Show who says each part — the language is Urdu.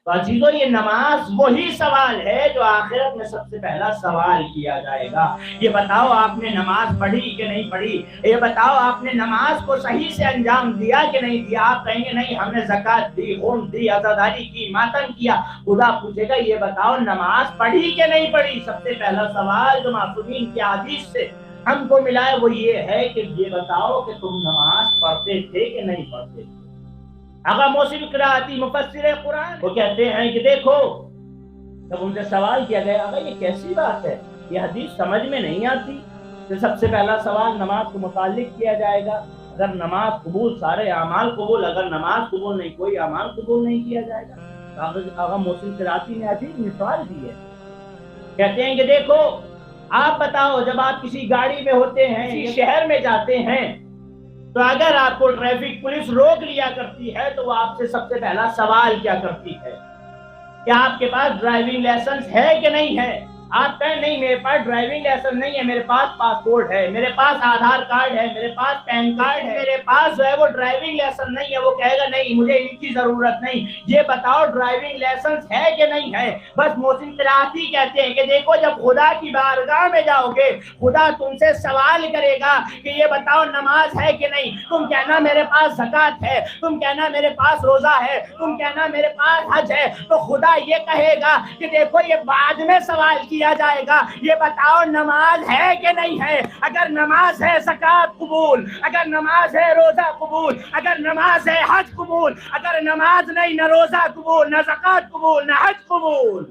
Speaker 1: تو عزیزو یہ نماز وہی سوال ہے جو آخرت میں سب سے پہلا سوال کیا جائے گا. یہ بتاؤ آپ نے نماز پڑھی کہ نہیں پڑھی, یہ بتاؤ آپ نے نماز کو صحیح سے انجام دیا کہ نہیں دیا. آپ کہیں گے نہیں ہم نے زکات دی, خون دی, عزاداری کی, ماتم کیا. خدا پوچھے گا یہ بتاؤ نماز پڑھی کہ نہیں پڑھی. سب سے پہلا سوال جو معصومین کی حدیث سے ہم کو ملا ہے وہ یہ ہے کہ یہ بتاؤ کہ تم نماز پڑھتے تھے کہ نہیں پڑھتے تھے. آقا محسن قرآتی مفسر قرآن وہ کہتے ہیں کہ دیکھو جب ان سے سوال کیا گیا آقا یہ کیسی بات ہے, یہ حدیث سمجھ میں نہیں آتی کہ سب سے پہلا سوال نماز کو متعلق کیا جائے گا. اگر نماز قبول سارے اعمال قبول, اگر نماز قبول نہیں کوئی اعمال قبول نہیں کیا جائے گا. آقا محسن قرآتی نے عجیب مثال دی ہے. کہتے ہیں کہ دیکھو آپ بتاؤ جب آپ کسی گاڑی میں ہوتے ہیں, کسی شہر میں جاتے ہیں, تو اگر آپ کو ٹریفک پولیس روک لیا کرتی ہے تو وہ آپ سے سب سے پہلا سوال کیا کرتی ہے کہ آپ کے پاس ڈرائیونگ لائسنس ہے کہ نہیں ہے. آپ کہیں نہیں میرے پاس ڈرائیونگ لائسنس نہیں ہے, میرے پاس پاسپورٹ ہے, میرے پاس آدھار کارڈ ہے, میرے پاس پین کارڈ ہے, میرے پاس جو ہے وہ ڈرائیونگ لائسنس نہیں ہے. وہ کہے گا نہیں مجھے ان کی ضرورت نہیں. یہ بتاؤ ڈرائیونگ لائسنس ہے کہ نہیں ہے. بس محسن قرآتی کہتے ہیں کہ دیکھو جب خدا کی بارگاہ میں جاؤ گے خدا تم سے سوال کرے گا کہ یہ بتاؤ نماز ہے کہ نہیں. تم کہنا میرے پاس زکات ہے, تم کہنا میرے پاس روزہ ہے, تم کہنا میرے پاس حج ہے. تو خدا یہ کہے گا کہ دیکھو یہ بعد میں سوال کیا جائے گا, یہ بتاؤ نماز ہے کہ نہیں ہے. اگر نماز ہے زکات قبول, اگر نماز ہے روزہ قبول, اگر نماز ہے حج قبول, اگر نماز نہیں نہ روزہ قبول, نہ زکات قبول, نہ حج قبول.